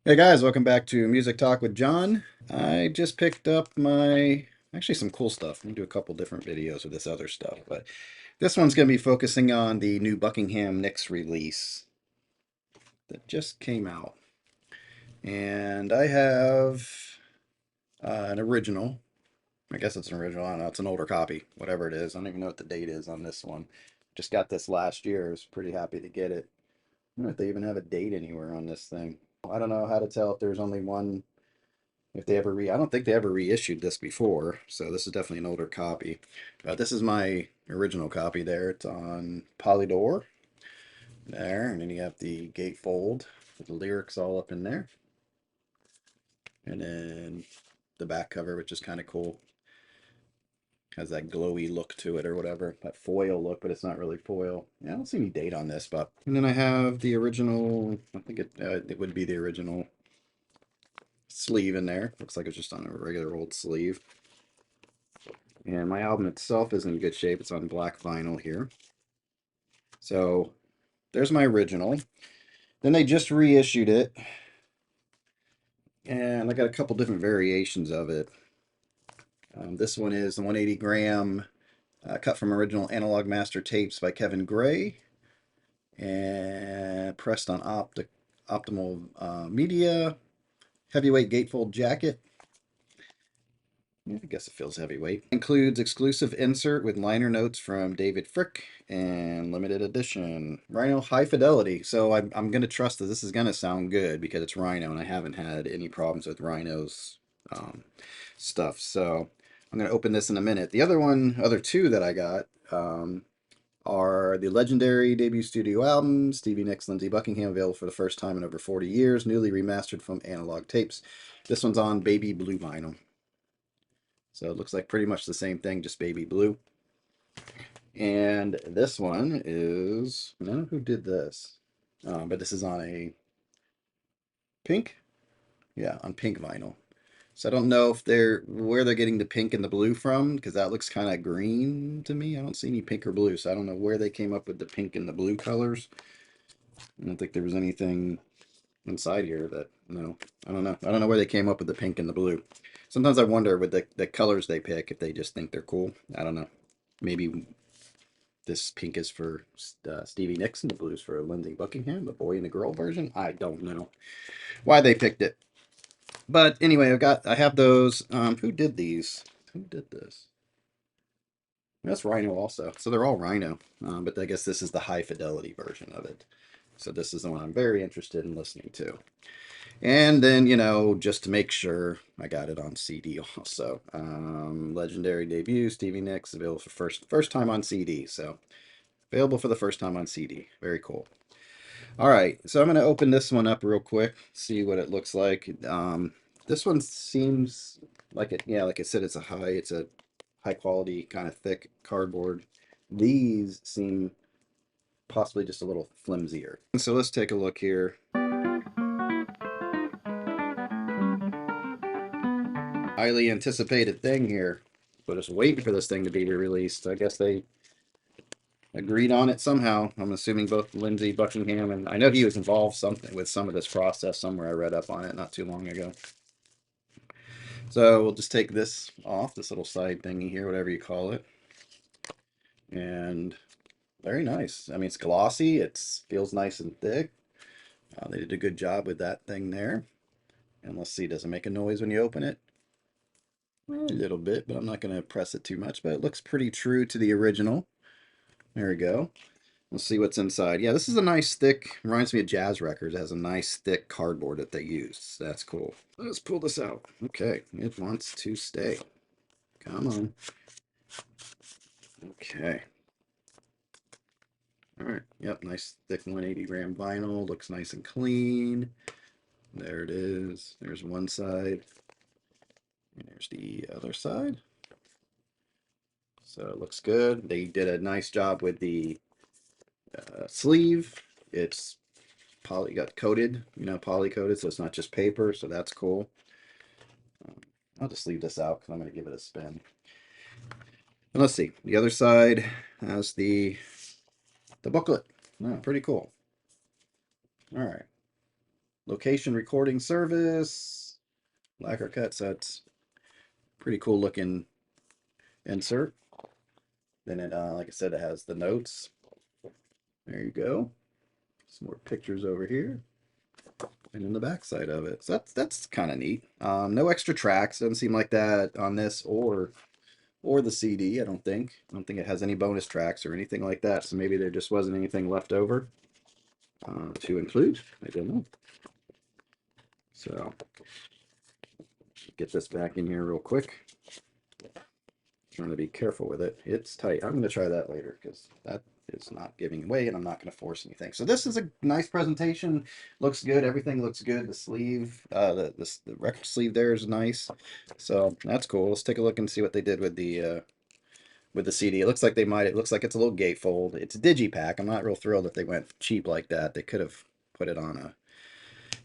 Hey guys, welcome back to Music Talk with John. I just picked up actually some cool stuff. I'm gonna do a couple different videos of this other stuff, but this one's gonna be focusing on the new Buckingham Nicks release that just came out. And I have an original. I guess it's an original. I don't know. It's an older copy, whatever it is. I don't even know what the date is on this one. Just got this last year. I was pretty happy to get it. I don't know if they even have a date anywhere on this thing. I don't know how to tell if there's only one. If they ever I don't think they ever reissued this before, so this is definitely an older copy. This is my original copy there. It's on Polydor there, and then you have the gatefold with the lyrics all up in there. And then the back cover, which is kind of cool. Has that glowy look to it or whatever, that foil look, but it's not really foil. Yeah, I don't see any date on this, but and then I have the original. I think it would be the original sleeve in there. Looks like it's just on a regular old sleeve. And my album itself is in good shape. It's on black vinyl here. So there's my original. Then they just reissued it. And I got a couple different variations of it. This one is the 180 gram cut from original analog master tapes by Kevin Gray and pressed on optimal media. Heavyweight gatefold jacket. Yeah, I guess it feels heavyweight. Includes exclusive insert with liner notes from David Frick and limited edition Rhino Hi Fidelity. So I'm going to trust that this is going to sound good because it's Rhino and I haven't had any problems with Rhino's um, stuff. So I'm going to open this in a minute. The other two that I got are the legendary debut studio albums, Stevie Nicks, Lindsey Buckingham, available for the first time in over 40 years, newly remastered from analog tapes. This one's on baby blue vinyl. So it looks like pretty much the same thing, just baby blue. And this one is, I don't know who did this, but this is on a pink. Yeah, on pink vinyl. So I don't know if where they're getting the pink and the blue from, because that looks kind of green to me. I don't see any pink or blue, so I don't know where they came up with the pink and the blue colors. I don't think there was anything inside here that, no, I don't know. I don't know where they came up with the pink and the blue. Sometimes I wonder with the colors they pick if they just think they're cool. I don't know. Maybe this pink is for Stevie Nicks and the blues for Lindsey Buckingham, the boy and the girl version. I don't know why they picked it. But anyway, I have those. Who did these? Who did this? That's Rhino also. So they're all Rhino. But I guess this is the high fidelity version of it. So this is the one I'm very interested in listening to. And then, just to make sure, I got it on CD also. Legendary debut, Stevie Nicks, available for first time on CD. So available for the first time on CD. Very cool. All right, so I'm going to open this one up real quick, see what it looks like. This one seems like yeah, like I said, it's a high quality, kind of thick cardboard. These seem possibly just a little flimsier. So let's take a look here. Highly anticipated thing here. But just waiting for this thing to be released. I guess they agreed on it somehow. I'm assuming both Lindsey Buckingham and I know he was involved something with some of this process somewhere. I read up on it not too long ago. So we'll just take this off, this little side thingy here, whatever you call it. And very nice. I mean, it's glossy. It feels nice and thick. They did a good job with that thing there. And let's see, does it make a noise when you open it? A little bit, but I'm not going to press it too much. But it looks pretty true to the original. There we go. Let's see what's inside. Yeah, this is a nice thick, reminds me of jazz records. It has a nice thick cardboard that they use. That's cool. Let's pull this out. Okay, it wants to stay. Come on. Okay. All right. Yep. Nice thick 180 gram vinyl. Looks nice and clean. There it is. There's one side. And there's the other side. So it looks good. They did a nice job with the sleeve. It's got coated, poly coated, so it's not just paper. So that's cool. I'll just leave this out because I'm going to give it a spin. And let's see. The other side has the booklet. Oh, pretty cool. All right. Location recording service, lacquer cuts. That's pretty cool looking insert. Then it, like I said, it has the notes. There you go. Some more pictures over here, and in the back side of it. So that's kind of neat. No extra tracks. Doesn't seem like that on this or the CD. I don't think. I don't think it has any bonus tracks or anything like that. So maybe there just wasn't anything left over to include. I don't know. So get this back in here real quick. Trying to be careful with it. It's tight. I'm going to try that later because that is not giving away and I'm not going to force anything. So this is a nice presentation. Looks good. Everything looks good. The sleeve, the record sleeve there is nice. So that's cool. Let's take a look and see what they did with the CD. It looks like it looks like it's a little gatefold. It's a digipack. I'm not real thrilled that they went cheap like that. They could have put it on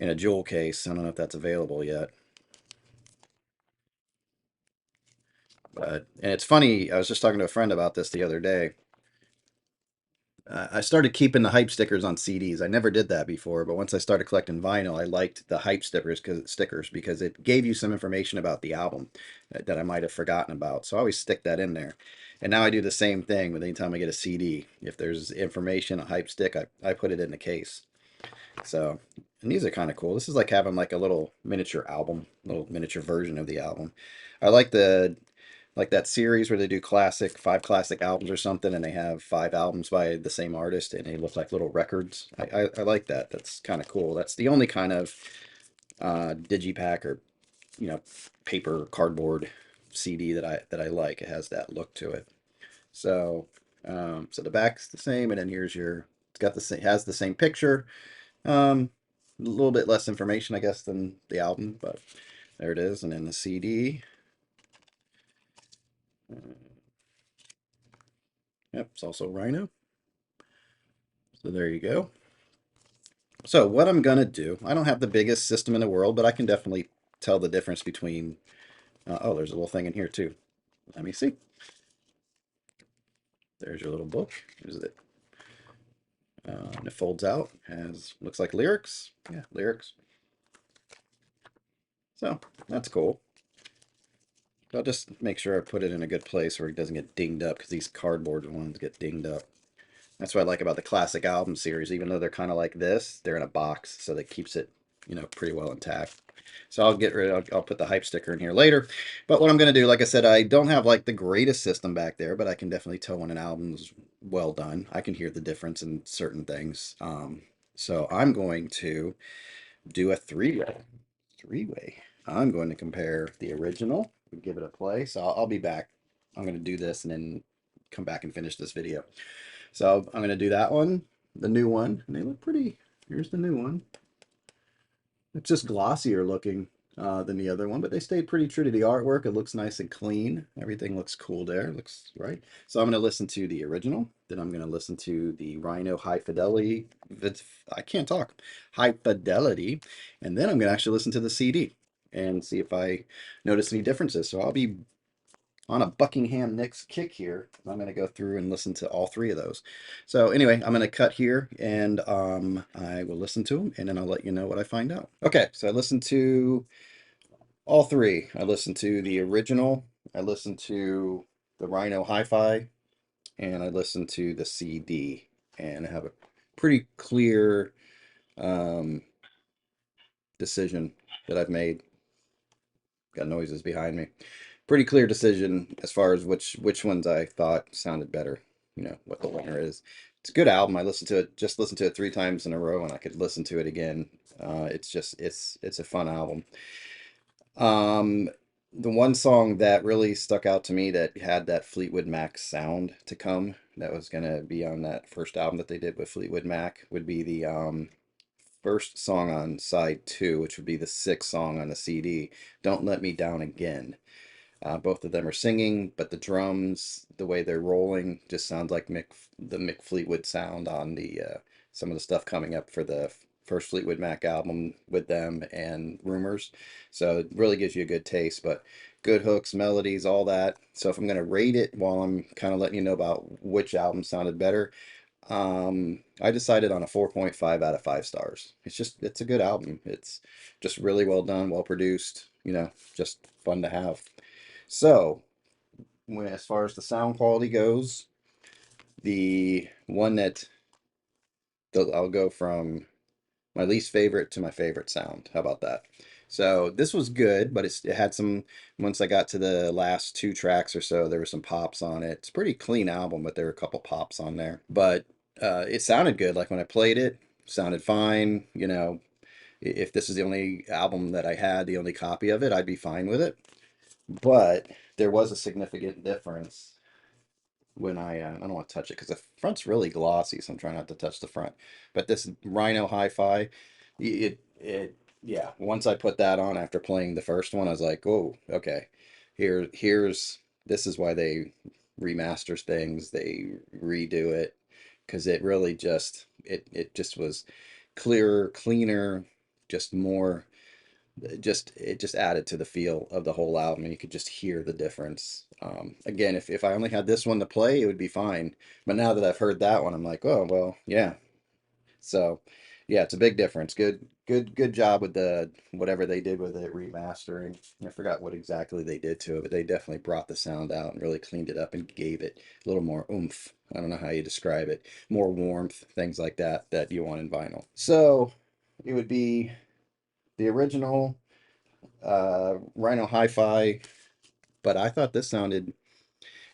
in a jewel case. I don't know if that's available yet. And it's funny, I was just talking to a friend about this the other day. I started keeping the hype stickers on CDs. I never did that before, but once I started collecting vinyl, I liked the hype stickers because it gave you some information about the album that I might have forgotten about. So I always stick that in there. And now I do the same thing with anytime I get a CD. If there's information, a hype stick, I put it in the case. So, and these are kind of cool. This is like having like a little miniature album, little miniature version of the album. I like that series where they do five classic albums or something, and they have 5 albums by the same artist, and they look like little records. I like that. That's kind of cool. That's the only kind of digipack or you know paper cardboard CD that I like. It has that look to it. So so the back's the same, and then here's it's got the same has the same picture. A little bit less information, I guess, than the album, but there it is. And then the CD. Yep, it's also Rhino. So there you go. So what I'm going to do, I don't have the biggest system in the world, but I can definitely tell the difference between, oh, there's a little thing in here too. Let me see. There's your little book. Here's it. And it folds out, looks like lyrics. Yeah, lyrics. So that's cool. I'll just make sure I put it in a good place where it doesn't get dinged up because these cardboard ones get dinged up. That's what I like about the classic album series. Even though they're kind of like this, they're in a box, so that keeps it, pretty well intact. So I'll put the hype sticker in here later. But what I'm going to do, like I said, I don't have like the greatest system back there, but I can definitely tell when an album's well done. I can hear the difference in certain things. So I'm going to do a three-way. Three-way. I'm going to compare the original, give it a play. So I'll be back. I'm going to do this and then come back and finish this video. So I'm going to do that one, the new one, and they look pretty. Here's the new one. It's just glossier looking than the other one, but they stayed pretty true to the artwork. It looks nice and clean. Everything looks cool there. Looks right. So I'm going to listen to the original. Then I'm going to listen to the Rhino Hi Fidelity. I can't talk. High Fidelity. And then I'm going to actually listen to the CD and see if I notice any differences. So I'll be on a Buckingham Nicks kick here. I'm going to go through and listen to all 3 of those. So anyway, I'm going to cut here and I will listen to them and then I'll let you know what I find out. Okay, so I listened to all 3. I listened to the original, I listened to the Rhino Hi-Fi, and I listened to the CD. And I have a pretty clear decision that I've made. Got noises behind me. Pretty clear decision as far as which ones I thought sounded better. What the winner is. It's a good album. I just listened to it 3 times in a row, and I could listen to it again. It's a fun album. The one song that really stuck out to me that had that Fleetwood Mac sound to come, that was gonna be on that first album that they did with Fleetwood Mac, would be the first song on side 2, which would be the 6th song on the CD, Don't Let Me Down Again. Both of them are singing, but the drums, the way they're rolling, just sounds like the Mick Fleetwood sound on the some of the stuff coming up for the first Fleetwood Mac album with them and Rumors. So it really gives you a good taste, but good hooks, melodies, all that. So if I'm going to rate it while I'm kind of letting you know about which album sounded better, I decided on a 4.5 out of 5 stars. It's a good album. It's just really well done, well produced, just fun to have. So, as far as the sound quality goes, the one that I'll go from my least favorite to my favorite sound. How about that? So this was good, but it had some, once I got to the last two tracks or so, there were some pops on it. It's a pretty clean album, but there were a couple pops on there. But it sounded good. Like when I played it, sounded fine. If this is the only album that I had, the only copy of it, I'd be fine with it. But there was a significant difference when I don't want to touch it because the front's really glossy, so I'm trying not to touch the front. But this Rhino Hi-Fi, it yeah. Once I put that on after playing the first one, I was like, oh, okay. Here's this is why they remaster things, they redo it because it really it just was clearer, cleaner, just more it just added to the feel of the whole album and you could just hear the difference. Again, if I only had this one to play it would be fine, but now that I've heard that one I'm like, oh well, yeah. So yeah, it's a big difference. Good job with the whatever they did with it remastering. I forgot what exactly they did to it, but they definitely brought the sound out and really cleaned it up and gave it a little more oomph. I don't know how you describe it, more warmth, things like that that you want in vinyl. So it would be the original Rhino Hi-Fi, but I thought this sounded,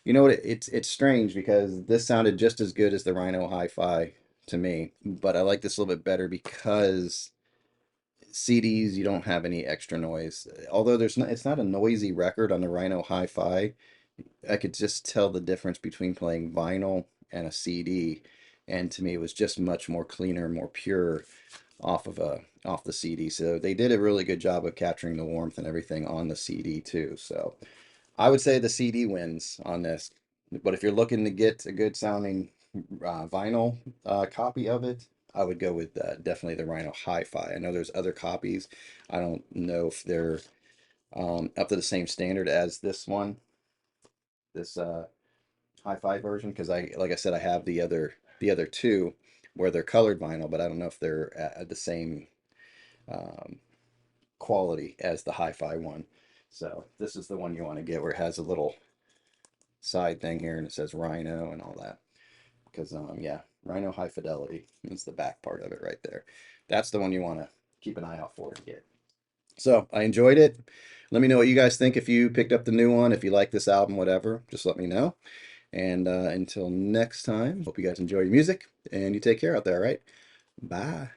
you know what, it's strange because this sounded just as good as the Rhino Hi-Fi to me, but I like this a little bit better because CDs you don't have any extra noise. Although it's not a noisy record on the Rhino Hi-Fi. I could just tell the difference between playing vinyl and a CD, and to me it was just much more cleaner, more pure off the CD. So they did a really good job of capturing the warmth and everything on the CD too. So I would say the CD wins on this. But if you're looking to get a good sounding vinyl copy of it, I would go with definitely the Rhino Hi-Fi. I know there's other copies. I don't know if they're up to the same standard as this one, this Hi-Fi version, because like I said, I have the other two where they're colored vinyl, but I don't know if they're at the same um, quality as the Hi-Fi one. So this is the one you want to get where it has a little side thing here and it says Rhino and all that. Because yeah, Rhino Hi Fidelity is the back part of it right there. That's the one you want to keep an eye out for and get. So I enjoyed it. Let me know what you guys think if you picked up the new one, if you like this album, whatever. Just let me know. And until next time, hope you guys enjoy your music and you take care out there, all right? Bye.